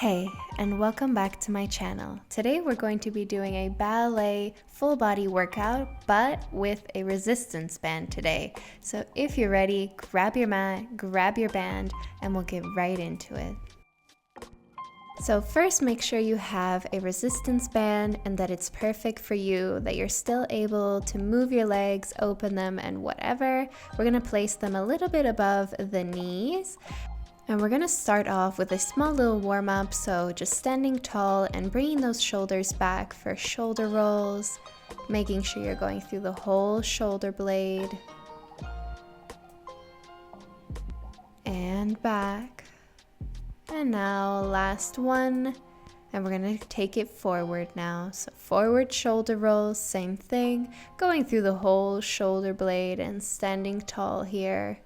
Hey, and welcome back to my channel. Today we're going to be doing a ballet full body workout, but with a resistance band today. So if you're ready, grab your mat, grab your band, and we'll get right into it. So first, make sure you have a resistance band and that it's perfect for you, that you're still able to move your legs, open them, and whatever. We're gonna place them a little bit above the knees. And we're gonna start off with a small little warm-up, so just standing tall and bringing those shoulders back for shoulder rolls, making sure you're going through the whole shoulder blade. And back. And now last one. And we're gonna take it forward now. So forward shoulder rolls, same thing, going through the whole shoulder blade and standing tall here.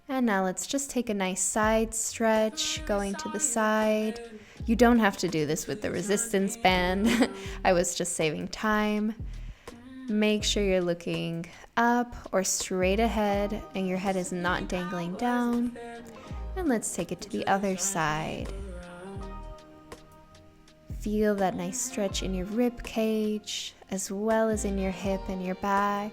And now let's just take a nice side stretch, going to the side. You don't have to do this with the resistance band. I was just saving time. Make sure you're looking up or straight ahead and your head is not dangling down. And let's take it to the other side. Feel that nice stretch in your rib cage, as well as in your hip and your back.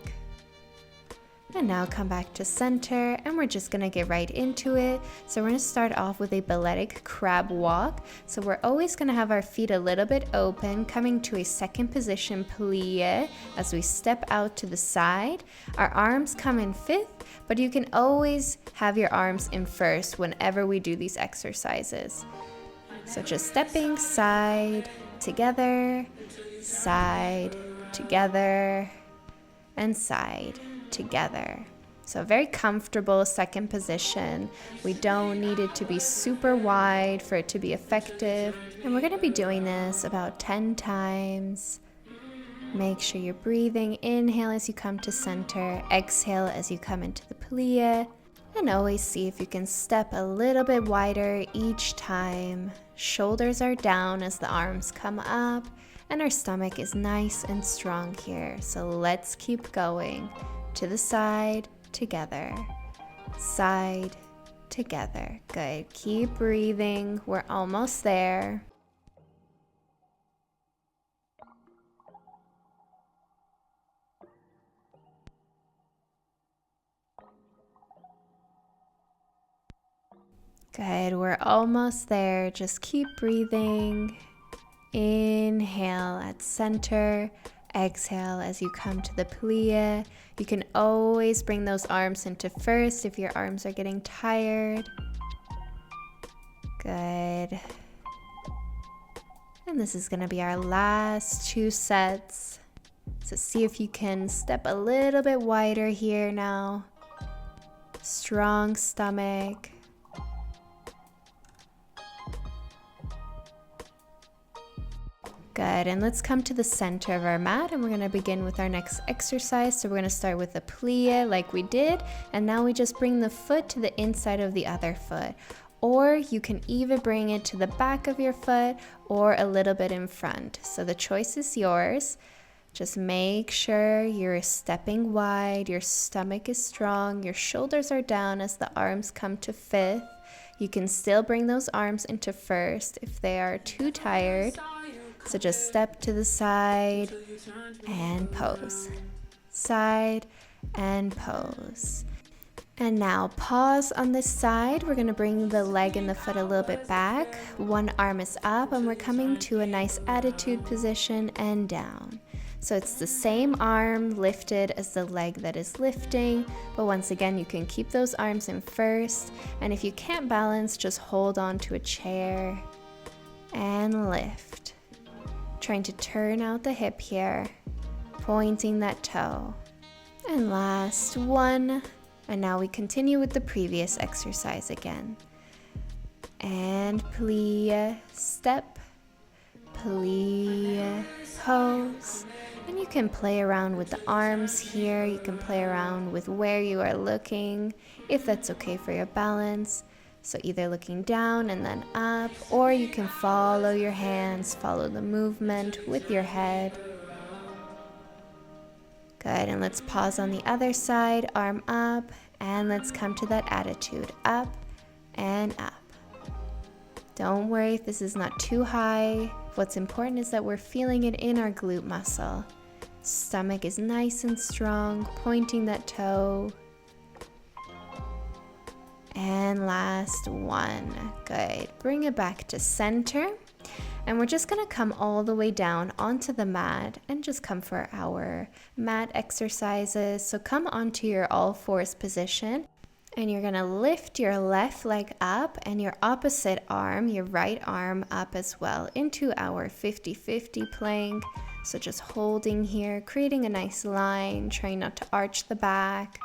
And now come back to center, and we're just gonna get right into it. So we're gonna start off with a balletic crab walk. So we're always gonna have our feet a little bit open, coming to a second position plie as we step out to the side. Our arms come in fifth, but you can always have your arms in first whenever we do these exercises. So just stepping side, together, and side. Together. So a very comfortable second position. We don't need it to be super wide for it to be effective. And we're going to be doing this about 10 times. Make sure you're breathing. Inhale as you come to center. Exhale as you come into the plie. And always see if you can step a little bit wider each time. Shoulders are down as the arms come up. And our stomach is nice and strong here. So let's keep going. To the side, together. Side, together. Good. Keep breathing. We're almost there. Good. We're almost there. Just keep breathing. Inhale at center. Exhale as you come to the plie. You can always bring those arms into first if your arms are getting tired. Good. And this is going to be our last 2 sets. So see if you can step a little bit wider here now. Strong stomach. Good, and let's come to the center of our mat and we're gonna begin with our next exercise. So we're gonna start with a plie like we did, and now we just bring the foot to the inside of the other foot. Or you can even bring it to the back of your foot or a little bit in front. So the choice is yours. Just make sure you're stepping wide, your stomach is strong, your shoulders are down as the arms come to fifth. You can still bring those arms into first if they are too tired. So just step to the side and pose. Side and pose. And now pause on this side. We're gonna bring the leg and the foot a little bit back. One arm is up and we're coming to a nice attitude position and down. So it's the same arm lifted as the leg that is lifting, but once again, you can keep those arms in first. And if you can't balance, just hold on to a chair and lift. Trying to turn out the hip here, pointing that toe. And last one. And now we continue with the previous exercise again. And plie, step, plie, pose. And you can play around with the arms here. You can play around with where you are looking, if that's okay for your balance. So either looking down and then up, or you can follow your hands, follow the movement with your head. Good, and let's pause on the other side, arm up, and let's come to that attitude. Up, and up. Don't worry if this is not too high. What's important is that we're feeling it in our glute muscle. Stomach is nice and strong, pointing that toe. And last one. Good. Bring it back to center. And we're just gonna come all the way down onto the mat and just come for our mat exercises. So come onto your all fours position. And you're gonna lift your left leg up and your opposite arm, your right arm up as well into our 50-50 plank. So just holding here, creating a nice line, trying not to arch the back.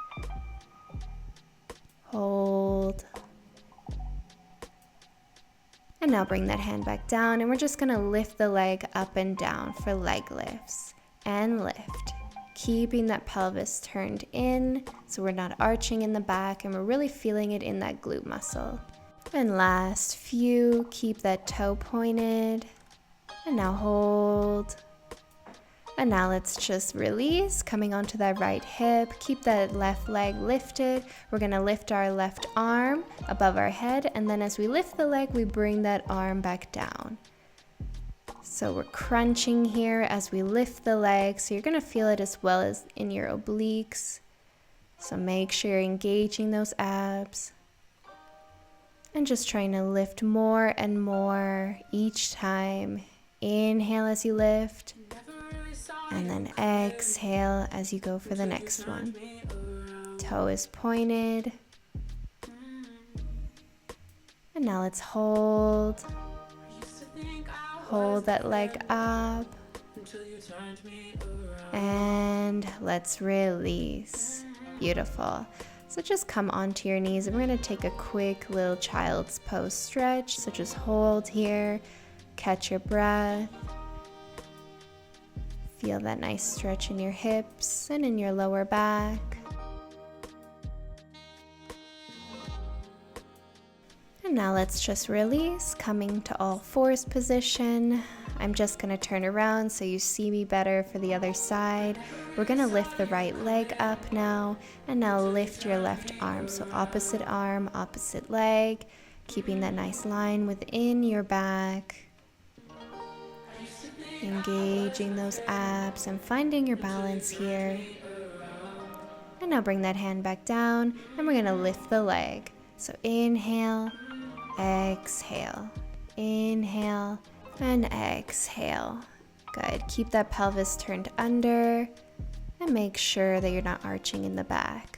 Hold. And now bring that hand back down and we're just gonna lift the leg up and down for leg lifts. And lift. Keeping that pelvis turned in so we're not arching in the back and we're really feeling it in that glute muscle. And last few, keep that toe pointed. And now hold. And now let's just release, coming onto that right hip. Keep that left leg lifted. We're gonna lift our left arm above our head, and then as we lift the leg, we bring that arm back down. So we're crunching here as we lift the leg, so you're gonna feel it as well as in your obliques. So make sure you're engaging those abs. And just trying to lift more and more each time. Inhale as you lift. And then exhale as you go for the next one. Toe is pointed. And now let's hold. Hold that leg up. And let's release. Beautiful. So just come onto your knees and we're going to take a quick little child's pose stretch. So just hold here. Catch your breath. Feel that nice stretch in your hips and in your lower back. And now let's just release, coming to all fours position. I'm just gonna turn around so you see me better for the other side. We're gonna lift the right leg up now, and now lift your left arm. So opposite arm, opposite leg, keeping that nice line within your back. Engaging those abs and finding your balance here. And now bring that hand back down and we're gonna lift the leg. So inhale, exhale, inhale, and exhale. Good. Keep that pelvis turned under and make sure that you're not arching in the back.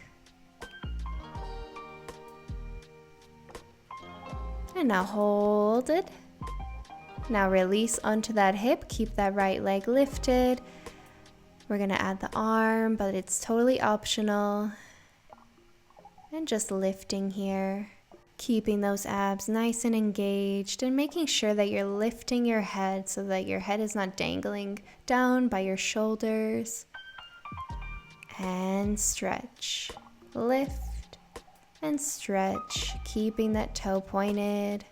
And now hold it. Now release onto that hip, keep that right leg lifted. We're gonna add the arm, but it's totally optional. And just lifting here, keeping those abs nice and engaged and making sure that you're lifting your head so that your head is not dangling down by your shoulders. And stretch, lift and stretch, keeping that toe pointed.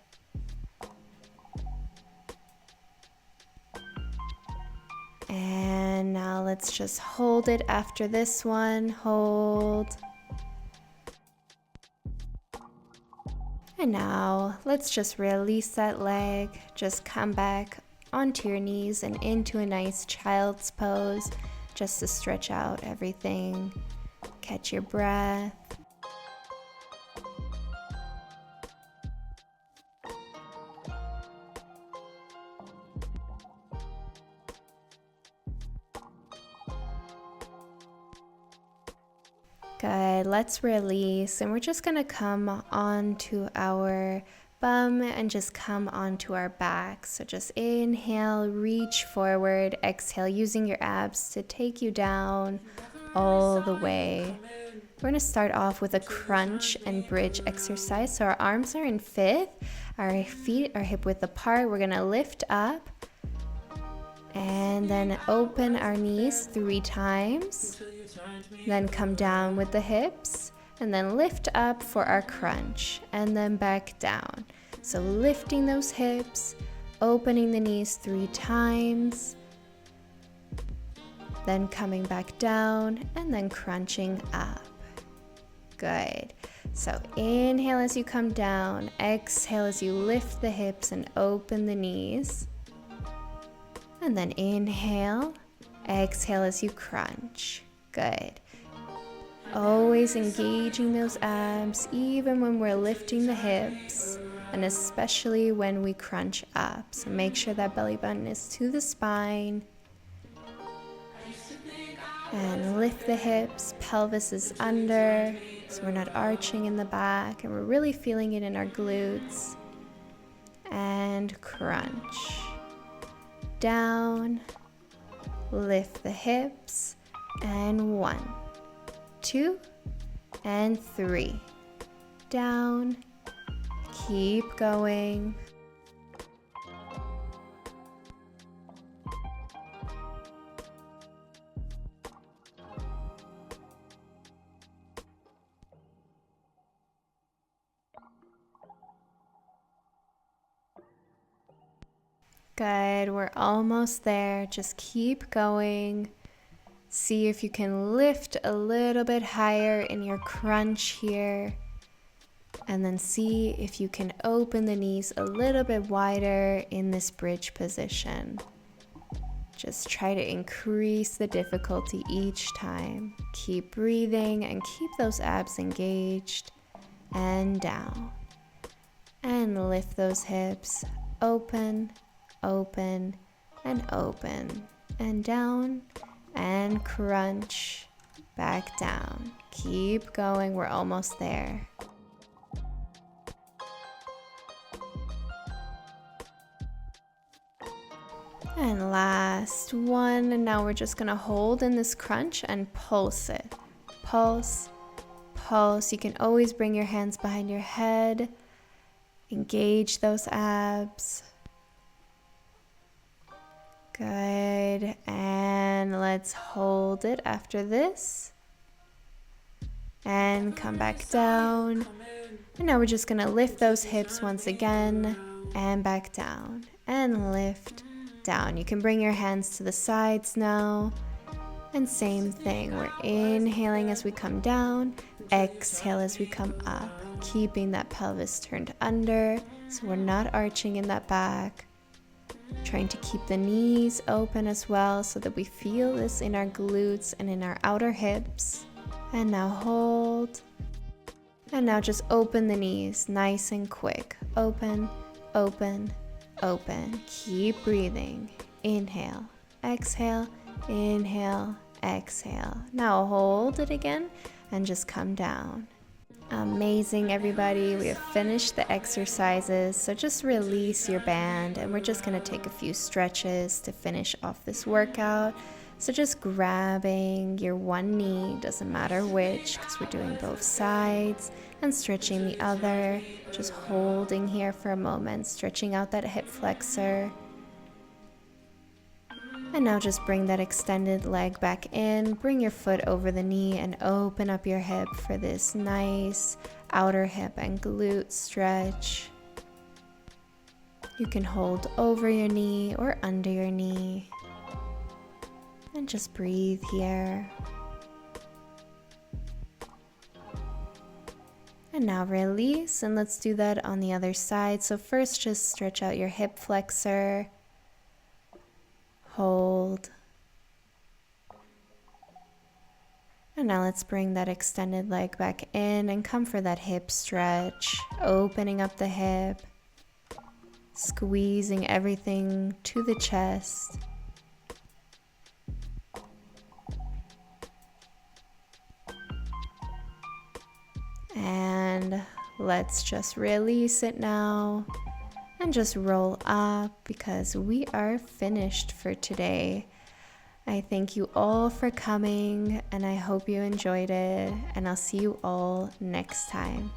And now let's just hold it after this one. Hold. And now let's just release that leg. Just come back onto your knees and into a nice child's pose just to stretch out everything. Catch your breath. Good, let's release and we're just gonna come onto our bum and just come onto our back. So just inhale, reach forward, exhale, using your abs to take you down all the way. We're gonna start off with a crunch and bridge exercise. So our arms are in fifth, our feet are hip width apart. We're gonna lift up and then open our knees 3 times. Then come down with the hips and then lift up for our crunch and then back down. So lifting those hips, opening the knees 3 times, then coming back down and then crunching up. Good. So inhale as you come down, exhale as you lift the hips and open the knees. And then inhale, exhale as you crunch. Good. Always engaging those abs, even when we're lifting the hips, and especially when we crunch up. So make sure that belly button is to the spine. And lift the hips, pelvis is under, so we're not arching in the back, and we're really feeling it in our glutes. And crunch. Down, lift the hips, and 1, 2, and 3. Down, keep going. Good, we're almost there. Just keep going. See if you can lift a little bit higher in your crunch here. And then see if you can open the knees a little bit wider in this bridge position. Just try to increase the difficulty each time. Keep breathing and keep those abs engaged. And down. And lift those hips. Open. Open and open and down and crunch back down. Keep going, we're almost there. And last one, and now we're just gonna hold in this crunch and pulse it. Pulse, pulse. You can always bring your hands behind your head. Engage those abs. Good, and let's hold it after this. And come back down. And now we're just gonna lift those hips once again, and back down, and lift, down. You can bring your hands to the sides now. And same thing, we're inhaling as we come down, exhale as we come up, keeping that pelvis turned under, so we're not arching in that back. Trying to keep the knees open as well so that we feel this in our glutes and in our outer hips. And now hold. And now just open the knees nice and quick. Open, open, open. Keep breathing. Inhale, exhale, inhale, exhale. Now hold it again and just come down. Amazing, everybody. We have finished the exercises, so just release your band and we're just going to take a few stretches to finish off this workout. So just grabbing your one knee, doesn't matter which, because we're doing both sides, and stretching the other. Just holding here for a moment, stretching out that hip flexor. And now just bring that extended leg back in, bring your foot over the knee and open up your hip for this nice outer hip and glute stretch. You can hold over your knee or under your knee. And just breathe here. And now release, and let's do that on the other side. So first just stretch out your hip flexor. Hold. And now let's bring that extended leg back in and come for that hip stretch, opening up the hip, squeezing everything to the chest. And let's just release it now. And just roll up because we are finished for today. I thank you all for coming and I hope you enjoyed it, and I'll see you all next time.